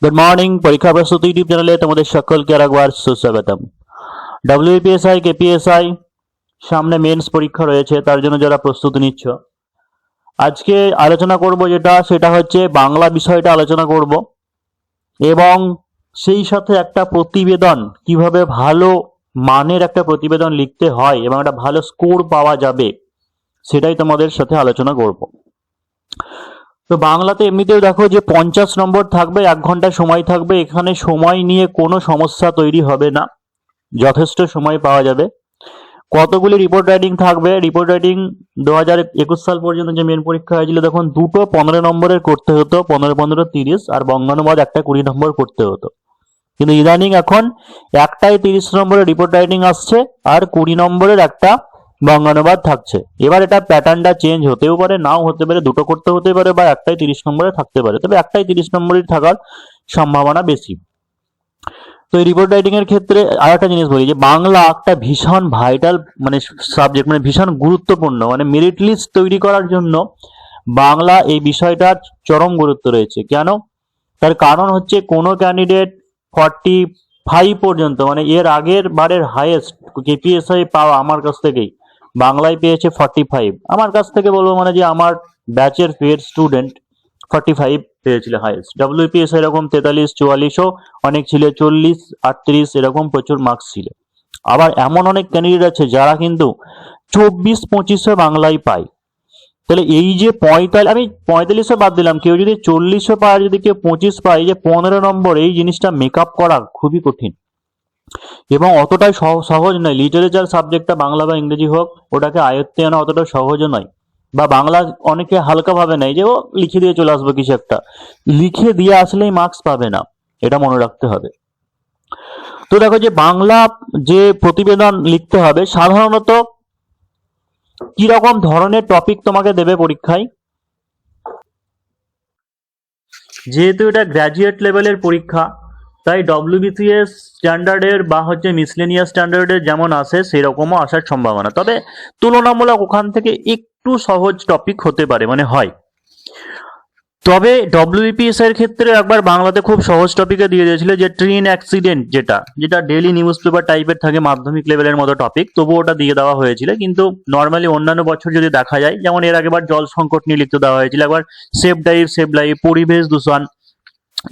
Good morning. পরীক্ষা প্রস্তুতি YouTube চ্যানেলে তোমাদের সকলকে আরেকবার সুস্বাগতম। ডব্লিউপিএসআই কেপিএসআই সামনে মেন্স পরীক্ষা রয়েছে, তার জন্য যারা প্রস্তুতি নিচ্ছ, আজকে আলোচনা করব সেটা হচ্ছে বাংলা বিষয়টা আলোচনা করব, এবং সেই সাথে একটা প্রতিবেদন কিভাবে ভালো মানের একটা প্রতিবেদন লিখতে হয় এবং একটা ভালো স্কোর পাওয়া যাবে সেটাই তোমাদের সাথে আলোচনা করব। তো বাংলাতে এমনিতেও দেখো যে 50 নম্বর থাকবে, 1 ঘন্টা সময় থাকবে। এখানে সময় নিয়ে কোনো সমস্যা তৈরি হবে না, যথেষ্ট সময় পাওয়া যাবে। কতগুলি রিপোর্ট রাইটিং থাকবে? রিপোর্ট রাইটিং 2021 সাল পর্যন্ত যে মেন পরীক্ষা হয়েছিল তখন দুটো 15 নম্বরের করতে হতো, 15 30, আর বঙ্গানুবাদ একটা 20 নম্বর করতে হতো। কিন্তু ইদানিং এখন একটাই 30 নম্বরের রিপোর্ট রাইটিং আসছে আর 20 নম্বরের একটা বঙ্গানুবাদ থাকছে। এবার এটা প্যাটার্নটা চেঞ্জ হতেও পারে, নাও হতে পারে, দুটো করতে হতে পারে, বা একটাই 30 নম্বরে থাকতে পারে, তবে একটাই 30 নম্বরের থাকার সম্ভাবনা বেশি। তো এই রিপোর্ট রাইটিং এর ক্ষেত্রে আর একটা জিনিস বলি যে বাংলা একটা ভীষণ ভাইটাল সাবজেক্ট, ভীষণ গুরুত্বপূর্ণ, মেরিট লিস্ট তৈরি করার জন্য বাংলা এই বিষয়টার চরম গুরুত্ব রয়েছে। কেন? তার কারণ হচ্ছে কোনো ক্যান্ডিডেট 45 পর্যন্ত, এর আগের বারের হাইয়েস্ট কেপিএসআই পাওয়া আমার কাছ থেকেই বাংলায় পেয়েছে 45। আমার কাছ থেকে বলবো যে আমার ব্যাচের ফের স্টুডেন্ট 45 পেয়েছিল হাইয়েস্ট। ডব্লিউপিএস এরকম 43 44ও অনেক ছিল, 40 38 এরকম প্রচুর মার্কস ছিল। আবার এমন অনেক ক্যান্ডিডেট আছে যারা কিন্তু 24 25 বাংলায় পায়। তাহলে এই যে 45, আমি 45 বাদ দিলাম, কেউ যদি 40 পায়, যদি কেউ 25 পায়, যে 15 নম্বর, এই জিনিসটা মেকআপ করা খুবই কঠিন এবং অতটাই সহজ নয়। লিটারেচার সাবজেক্টটা বাংলা বা ইংরেজি হোক, ওটাকে আয়ত্তে আনা অতটা সহজও নয়। বা বাংলা অনেকে হালকা ভাবে নেয় যে ও লিখে দিয়ে চলে আসবে, কিছু একটা লিখে দিয়ে আসলেই মার্কস পাবে না, এটা মনে রাখতে হবে। তো দেখো যে বাংলা যে প্রতিবেদন লিখতে হবে, সাধারণত কিরকম ধরনের টপিক তোমাকে দেবে পরীক্ষায়। যেহেতু এটা গ্র্যাজুয়েট লেভেলের পরীক্ষা, তাই ডব্লিউবিসিএস স্ট্যান্ডার্ডের বা মিসলেনিয়াস স্ট্যান্ডার্ডের যেমন আসে সেরকমও আসার সম্ভাবনা, তবে তুলনামূলক ওখান থেকে একটু সহজ টপিক হতে পারে, হয়। তবে ডব্লিউবিপিএস এর ক্ষেত্রে একবার বাংলাতে খুব সহজ টপিকে দিয়ে দিয়েছিল যে ট্রেন অ্যাক্সিডেন্ট, যেটা ডেইলি নিউজ পেপার টাইপের থাকে, মাধ্যমিক লেভেলের মতো টপিক, তবুও ওটা দিয়ে দেওয়া হয়েছিল। কিন্তু নর্মালি অন্যান্য বছর যদি দেখা যায়, যেমন এর আগেবার জল সংকট নিয়ে লিখতে দেওয়া হয়েছিল, একবার সেভ লাইফ, পরিবেশ দূষণ,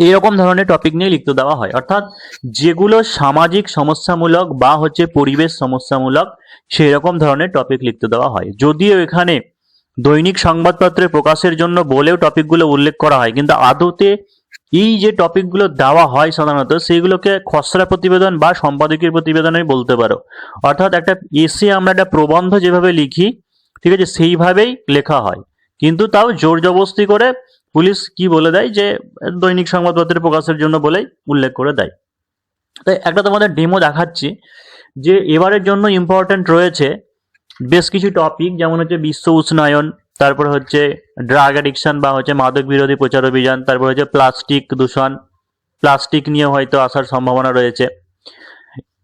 এরকম ধরনের টপিক নিয়ে লিখতে দেওয়া হয়। অর্থাৎ যেগুলো সামাজিক সমস্যামূলক বা পরিবেশ সমস্যামূলক, সেই রকম ধরনের টপিক লিখতে দেওয়া হয়। যদিও এখানে দৈনিক সংবাদপত্রে প্রকাশের জন্য বলেও টপিকগুলো উল্লেখ করা হয়, কিন্তু আদতে এই যে টপিকগুলো দেওয়া হয় সাধারণত, সেইগুলোকে খসড়া প্রতিবেদন বা সম্পাদকীয় প্রতিবেদনই বলতে পারো। অর্থাৎ একটা এসে আমরা একটা প্রবন্ধ যেভাবে লিখি, ঠিক আছে, সেইভাবেই লেখা হয়, কিন্তু তাও জোর জবরদস্তি করে পুলিশ কি বলে দেয় যে দৈনিক সংবাদপত্রে প্রকাশের জন্য বলেই উল্লেখ করে দেয়। তাই একটা তোমাদের ডেমো দেখাচ্ছি যে এবারের জন্য ইম্পর্টেন্ট রয়েছে বেশ কিছু টপিক, যেমন বিশ্ব উষ্ণায়ন, তারপর ড্রাগ অ্যাডিকশন বা মাদক বিরোধী প্রচার অভিযান, তারপর প্লাস্টিক দূষণ, প্লাস্টিক নিয়ে হয়তো আসার সম্ভাবনা রয়েছে,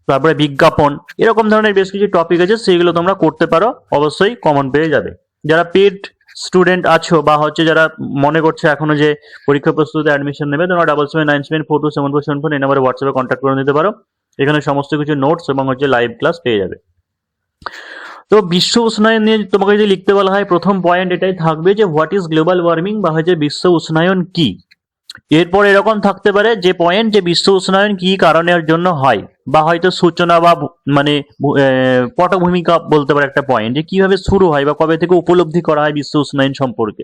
তারপরে বিজ্ঞাপন, এরকম ধরনের বেশ কিছু টপিক আছে, সেইগুলো তোমরা করতে পারো, অবশ্যই কমন পেয়ে যাবে। যারা পেড স্টুডেন্ট আছো বা যারা মনে করছে এখনো যে পরীক্ষা প্রস্তুতিতে অ্যাডমিশন নেবে, তোমরা 7797474774 এই নম্বরে হোয়াটসঅ্যাপে কন্ট্যাক্ট করে নিতে পারো। এখানে সমস্ত কিছু নোটস এবং লাইভ ক্লাস পেয়ে যাবে। তো বিশ্ব উষ্ণায়ন নিয়ে তোমাকে যদি লিখতে বলা হয়, প্রথম পয়েন্ট এটাই থাকবে যে হোয়াট ইজ গ্লোবাল ওয়ার্মিং বা বিশ্ব উষ্ণায়ন কি। এরপর এরকম থাকতে পারে যে পয়েন্ট, যে বিশ্ব উষ্ণায়ন কি কারণের জন্য হয়, বা সূচনা বা পটভূমিকা বলতে পারে একটা পয়েন্ট, যে কিভাবে শুরু হয় বা কবে থেকে উপলব্ধি করা হয় বিশ্ব উষ্ণায়ন সম্পর্কে,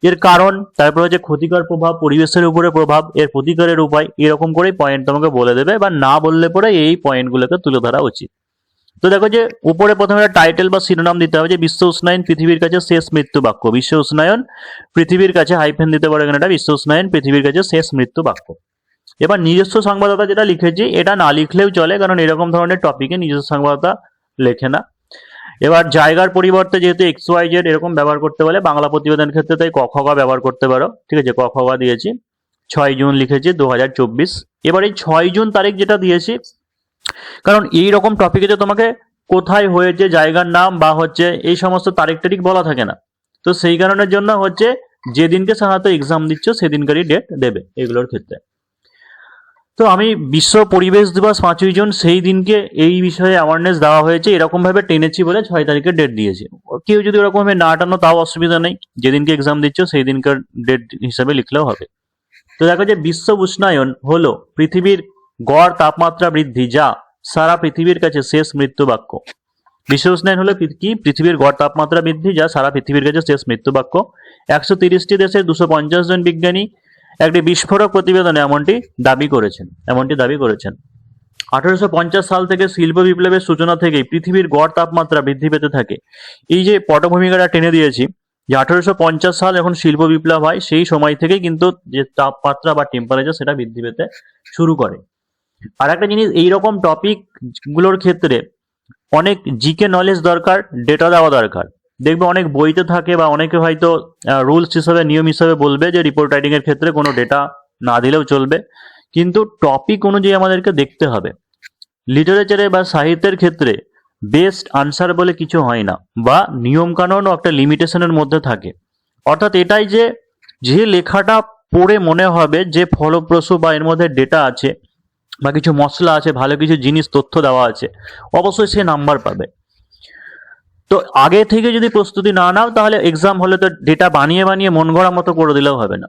এর কারণ, তারপর ক্ষতিকর প্রভাব, পরিবেশের উপরে প্রভাব, এর প্রতিকারের উপায়, এরকম করে পয়েন্ট তোমাকে বলে দেবে, বা না বললে পরে এই পয়েন্টগুলোকে তুলে ধরা উচিত। তো দেখো যে উপরে প্রথমে একটা টাইটেল বা শিরোনাম দিতে হবে, যে বিশ্ব উষ্ণায়ন পৃথিবীর কাছে শেষ মৃত্যু বাক্য। বিশ্ব উষ্ণায়ন পৃথিবীর কাছে হাইফেন দিতে পারো এখানে, বিশ্ব উষ্ণায়ন পৃথিবীর কাছে শেষ মৃত্যু বাক্য। এবার নিজস্ব সংবাদদাতা যেটা লিখেছি, এটা না লিখলেও চলে, কারণ এরকম ধরনের টপিকে নিজস্ব সংবাদদাতা লেখে না। এবার জায়গার পরিবর্তে যেহেতু XYZ এরকম ব্যবহার করতে বলে বাংলা প্রতিবেদন ক্ষেত্রে, তাই ক খ গ ব্যবহার করতে পারো, ঠিক আছে। ক খ গ দিয়েছি, 6 জুন লিখেছি 2024। এবার এই 6 জুন তারিখ যেটা দিয়েছি, কারণ এই রকম টপিকে যে তোমাকে কোথায় হয়েছে, জায়গার নাম বা এই সমস্ত তারিখ টারিখ বলা থাকে না, তো সেই কারণের জন্য যেদিনকে সাধারণত এক্সাম দিচ্ছ সেদিনকারই ডেট দেবে এগুলোর ক্ষেত্রে। তো আমি বিশ্ব পরিবেশ দিবস 5ই জুন সেই দিনকে এই বিষয়ে অ্যাওয়ারনেস দেওয়া হয়েছে, এরকম ভাবে টেনেছি বলে 6 তারিখে ডেট দিয়েছি। কেউ যদি ওরকম ভাবে না টানো তাও অসুবিধা নেই, যেদিনকে এক্সাম দিচ্ছ সেই দিনকার ডেট হিসাবে লিখলেও হবে। তো দেখো যে বিশ্ব উষ্ণায়ন হলো পৃথিবীর গড় তাপমাত্রা বৃদ্ধি, যা সারা পৃথিবীর কাছে শেষ মৃত্যু বাক্য। বিশ্ব উষ্ণায়ন হলো কি? পৃথিবীর গড় তাপমাত্রা বৃদ্ধি, যা সারা পৃথিবীর কাছে শেষ মৃত্যু বাক্য। 130টি দেশের 250 জন বিজ্ঞানী একটি বিস্ফোরক প্রতিবেদনে এমনটি দাবি করেছেন। 1850 সাল থেকে শিল্প বিপ্লবের সূচনা থেকেই পৃথিবীর গড় তাপমাত্রা বৃদ্ধি পেতে থাকে। এই যে পটভূমিকাটা টেনে দিয়েছি, যে 1850 সাল যখন শিল্প বিপ্লব হয় সেই সময় থেকেই কিন্তু যে তাপমাত্রা বা টেম্পারেচার সেটা বৃদ্ধি পেতে শুরু করে। আর একটা জিনিস, এইরকম টপিক গুলোর ক্ষেত্রে অনেক জিকে নলেজ দরকার, ডেটা দেওয়া দরকার। দেখবে অনেক বইতে থাকে বা অনেকে হয়তো রুলস হিসাবে, নিয়ম হিসাবে বলবে যে রিপোর্ট রাইটিং এর ক্ষেত্রে কোনো ডেটা না দিলেও চলবে, কিন্তু টপিক অনুযায়ী আমাদেরকে দেখতে হবে। লিটারেচারে বা সাহিত্যের ক্ষেত্রে বেস্ট আনসার বলে কিছু হয় না, বা নিয়ম কানুন ও একটা লিমিটেশনের মধ্যে থাকে। অর্থাৎ এটাই যে লেখাটা পড়ে মনে হবে যে ফলপ্রসূ বা এর মধ্যে ডেটা আছে বা কিছু মশলা আছে, ভালো কিছু জিনিস তথ্য দেওয়া আছে, অবশ্যই সে নাম্বার পাবে। তো আগে থেকে যদি প্রস্তুতি না নাও তাহলে এক্সাম হলে তো ডেটা বানিয়ে বানিয়ে মন গড়া মতো করে দিলেও হবে না।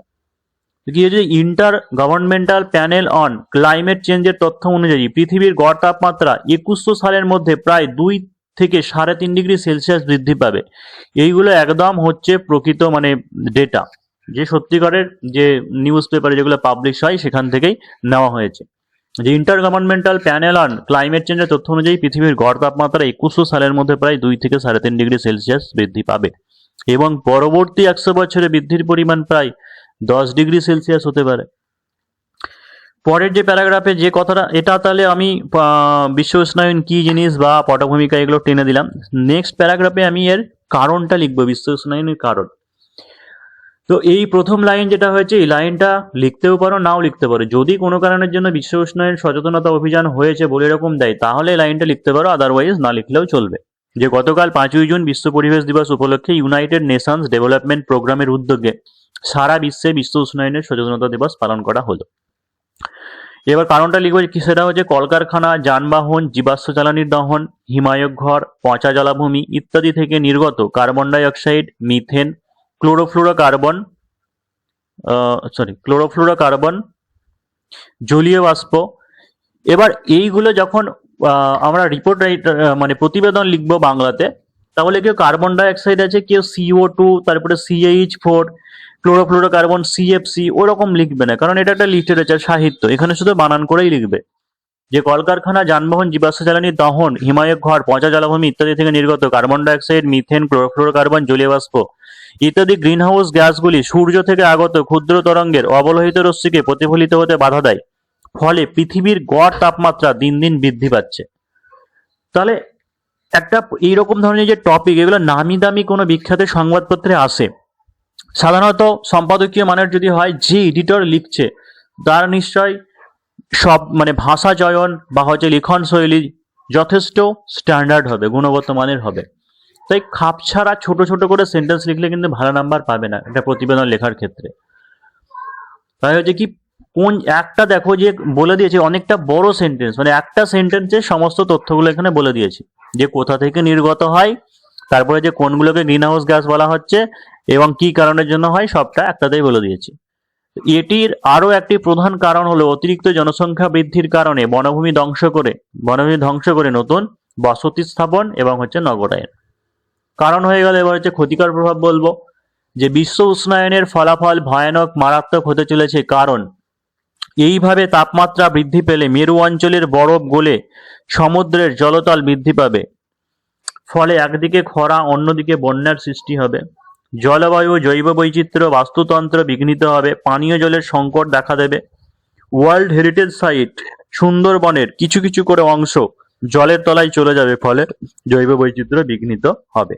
কি হয়েছে, inter governmental panel on climate চেঞ্জের তথ্য অনুযায়ী পৃথিবীর গড় তাপমাত্রা 2100 সালের মধ্যে প্রায় 2 থেকে 3.5 ডিগ্রি সেলসিয়াস বৃদ্ধি পাবে। এইগুলো একদম হচ্ছে প্রকৃত মানে ডেটা, যে সত্যিকারের যে নিউজ পেপারে যেগুলো পাবলিশ হয় সেখান থেকেই নেওয়া হয়েছে। যে inter governmental panel on climate চেঞ্জের তথ্য অনুযায়ী পৃথিবীর গড় তাপমাত্রা 2100 সালের মধ্যে প্রায় 2 থেকে 3.5 ডিগ্রি সেলসিয়াস বৃদ্ধি পাবে, এবং পরবর্তী 100 বছরে বৃদ্ধির পরিমাণ প্রায় 10 ডিগ্রি সেলসিয়াস হতে পারে। পরের যে প্যারাগ্রাফে যে কথাটা, এটা তাহলে আমি বিশ্ব উষ্ণায়ন কি জিনিস বা পটভূমিকা এগুলো টেনে দিলাম। নেক্সট প্যারাগ্রাফে আমি এর কারণটা লিখবো, বিশ্ব উষ্ণায়নের কারণ। তো এই প্রথম লাইন যেটা হয়েছে, এই লাইনটা লিখতেও পারো, নাও লিখতে পারো। যদি কোনো কারণের জন্য বিশ্ব উষ্ণায়ন সচেতনতা অভিযান হয়েছে বলে এরকম দেয় তাহলে এই লাইনটা লিখতে পারো, আদারওয়াইজ না লিখলেও চলবে। যে গতকাল 5ই জুন বিশ্ব পরিবেশ দিবস উপলক্ষে ইউনাইটেড নেশনস ডেভেলপমেন্ট প্রোগ্রামের উদ্যোগে সারা বিশ্বে বিশ্ব উষ্ণায়নের সচেতনতা দিবস পালন করা হলো। এবার কারণটা লিখবো কি, সেটা হচ্ছে কলকারখানা, যানবাহন, জীবাশ্ম জ্বালানির দহন, হিমায়ক ঘর, পচা জলাভূমি ইত্যাদি থেকে নির্গত carbon die oxide, methane, chlorofluorocarbon, জলীয় বাষ্প। এবার এইগুলো যখন আমরা রিপোর্ট মানে প্রতিবেদন লিখবো বাংলাতে, তাহলে কেউ কার্বন ডাই অক্সাইড আছে, কেউ CO2, তারপরে CH4, ক্লোরোফ্লোরোকার্বন CFC ওরকম লিখবে না, কারণ এটা একটা লিটারেচার, সাহিত্য। এখানে শুধু বানান করেই লিখবে যে কলকারখানা, যানবাহন, জীবাশ্ম জ্বালানির দহন, হিমায়ক ঘর, পচা জলাভূমি ইত্যাদি থেকে নির্গত carbon die oxide, methane, chlorofluorocarbon, জলীয় বাষ্প ইত্যাদি গ্রিনহাউস গ্যাসগুলি সূর্য থেকে আগত ক্ষুদ্র তরঙ্গের অবলোহিত রশ্মিকে প্রতিফলিত হতে বাধা দেয়, ফলে পৃথিবীর গড় তাপমাত্রা দিন দিন বৃদ্ধি পাচ্ছে। তাহলে একটা এইরকম ধরনের যে টপিক, এগুলো নামি দামি কোনো বিখ্যাত সংবাদপত্রে আসে। সাধারণত সম্পাদকীয় মানের যদি হয়, যে এডিটর লিখছে তার নিশ্চয় সব মানে ভাষা চয়ন বা হচ্ছে লিখন শৈলী যথেষ্ট স্ট্যান্ডার্ড হবে, গুণগত মানের হবে। তাই খাপছাড়া ছোট ছোট করে সেন্টেন্স লিখলে কিন্তু ভালো নাম্বার পাবে না এটা প্রতিবেদন লেখার ক্ষেত্রে। তাই হচ্ছে কি, কোন একটা দেখো যে বলে দিয়েছে অনেকটা বড় সেন্টেন্স, মানে একটা সেন্টেন্সে সমস্ত তথ্যগুলো এখানে বলে দিয়েছি, যে কোথা থেকে নির্গত হয়, তারপরে যে কোনগুলোকে গ্রিন হাউস গ্যাস বলা হচ্ছে এবং কি কারণের জন্য হয়, সবটা একটাতেই বলে দিয়েছি। এটির আরো একটি প্রধান কারণ হলো অতিরিক্ত জনসংখ্যা বৃদ্ধির কারণে বনভূমি ধ্বংস করে নতুন বসতি স্থাপন এবং হচ্ছে নগরায়ন। কারণ হয়ে গেল। এবার হচ্ছে ক্ষতিকর প্রভাব বলবো, যে বিশ্ব উষ্ণায়নের ফলাফল ভয়ানক মারাত্মক হতে চলেছে, কারণ এইভাবে তাপমাত্রা বৃদ্ধি পেলে মেরু অঞ্চলের বরফ গলে সমুদ্রের জলতল বৃদ্ধি পাবে, ফলে একদিকে খরা অন্যদিকে বন্যার সৃষ্টি হবে, জলবায়ু, জৈব বৈচিত্র্য, বাস্তুতন্ত্র বিঘ্নিত হবে, পানীয় জলের সংকট দেখা দেবে, ওয়ার্ল্ড হেরিটেজ সাইট সুন্দরবনের কিছু কিছু করে অংশ জলের তলায় চলে যাবে, ফলে জৈব বৈচিত্র্য বিঘ্নিত হবে।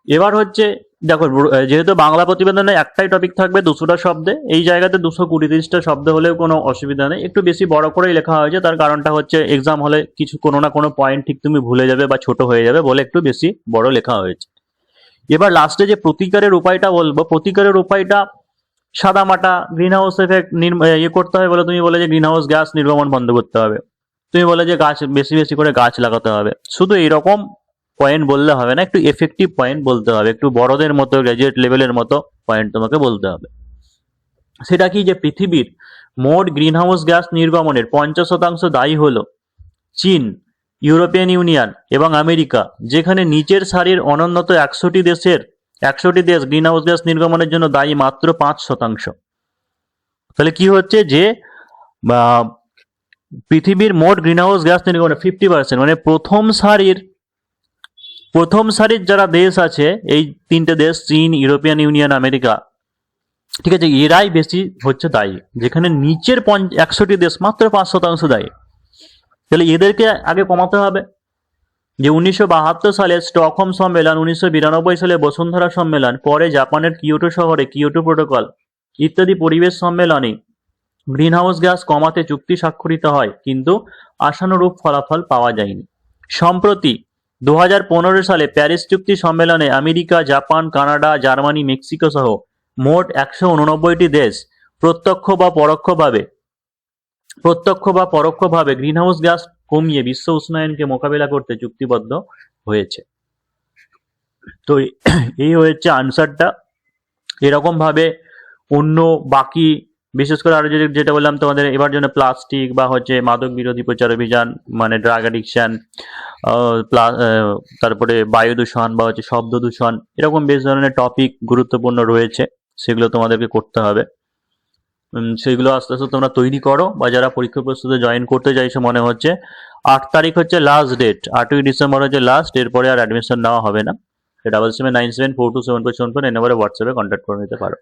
এবার হচ্ছে দেখো, যেহেতু বাংলা প্রতিবেদনে একটাই টপিক থাকবে 200টা শব্দে, এই জায়গাতে 230টা শব্দ হলেও কোনো অসুবিধা নেই। একটু বেশি বড় করেই লেখা হয়েছে, তার কারণটা হচ্ছে এক্সাম হলে কিছু কোনো না কোনো পয়েন্ট ঠিক তুমি ভুলে যাবে বা ছোট হয়ে যাবে বলে একটু বেশি বড় লেখা হয়েছে। এবার লাস্টে যে প্রতিকারের উপায়টা বলবো, প্রতিকারের উপায়টা সাদামাটা গ্রিন হাউস এফেক্ট ইয়ে করতে হবে বলে তুমি বলে যে গ্রিন হাউস গ্যাস নির্গমন বন্ধ করতে হবে, তুমি বলে যে গাছ বেশি বেশি করে গাছ লাগাতে হবে। শুধু এরকম পয়েন্ট বললে হবে না, একটু এফেক্টিভ পয়েন্ট বলতে হবে, একটু বড়দের মতো গ্র্যাজুয়েট লেভেলের মতো পয়েন্ট তোমাকে বলতে হবে। সেটা কি, যে পৃথিবীর মোট গ্রিন হাউস গ্যাস নির্গমনের 50% দায়ী হলো চীন, ইউরোপিয়ান ইউনিয়ন এবং আমেরিকা, যেখানে নিচের সারির অনুন্নত 100টি দেশ গ্রিন হাউস গ্যাস নির্গমনের জন্য দায়ী মাত্র 5%। তাহলে কি হচ্ছে যে পৃথিবীর মোট গ্রিন হাউস গ্যাস নির্গমনের 50%, মানে প্রথম সারির যারা দেশ আছে, এই তিনটে দেশ চীন, ইউরোপিয়ান ইউনিয়ন, আমেরিকা, ঠিক আছে, এরাই বেশি হচ্ছে দায়ী, যেখানে নিচের 100টি দেশ মাত্র 5% দায়ী। তাহলে এদেরকে আগে কমাতে হবে। যে 1972 সালে স্টকহোম সম্মেলন, 1992 সালে বসুন্ধরা সম্মেলন, পরে জাপানের কিয়োটো শহরে কিয়োটো প্রোটোকল ইত্যাদি পরিবেশ সম্মেলনে গ্রিন হাউস গ্যাস কমাতে চুক্তি স্বাক্ষরিত হয়, কিন্তু আশানুরূপ ফলাফল পাওয়া যায়নি। সম্প্রতি 2015 সালে প্যারিস চুক্তি সম্মেলনে America, Japan, Canada, Germany, Mexico সহ মোট 189টি দেশ প্রত্যক্ষ বা পরোক্ষভাবে গ্রিনহাউস গ্যাস কমিয়ে বিশ্ব উষ্ণায়নকে মোকাবেলা করতে চুক্তিবদ্ধ হয়েছে। তো এই হচ্ছে আনসারটা। এরকম ভাবে অন্য বাকি, বিশেষ করে আরো যেটা বললাম তোমাদের এবার জন্য, প্লাস্টিক বা হচ্ছে মাদক বিরোধী প্রচার অভিযান, মানে ড্রাগ অ্যাডিকশন, তারপরে বায়ু দূষণ বা হচ্ছে শব্দ দূষণ, এরকম বেশ ধরনের টপিক গুরুত্বপূর্ণ রয়েছে, সেগুলো তোমাদেরকে করতে হবে। সেগুলো আস্তে আস্তে তোমরা তৈরি করো, বা যারা পরীক্ষা প্রস্তুতি জয়েন করতে চাইছো, মনে হচ্ছে 8 তারিখ হচ্ছে লাস্ট ডেট, 8ই ডিসেম্বর হচ্ছে লাস্ট, এরপরে আর অ্যাডমিশন নেওয়া হবে না। 7797427474 এই নম্বরে হোয়াটসঅ্যাপে কন্ট্যাক্ট করে নিতে পারো।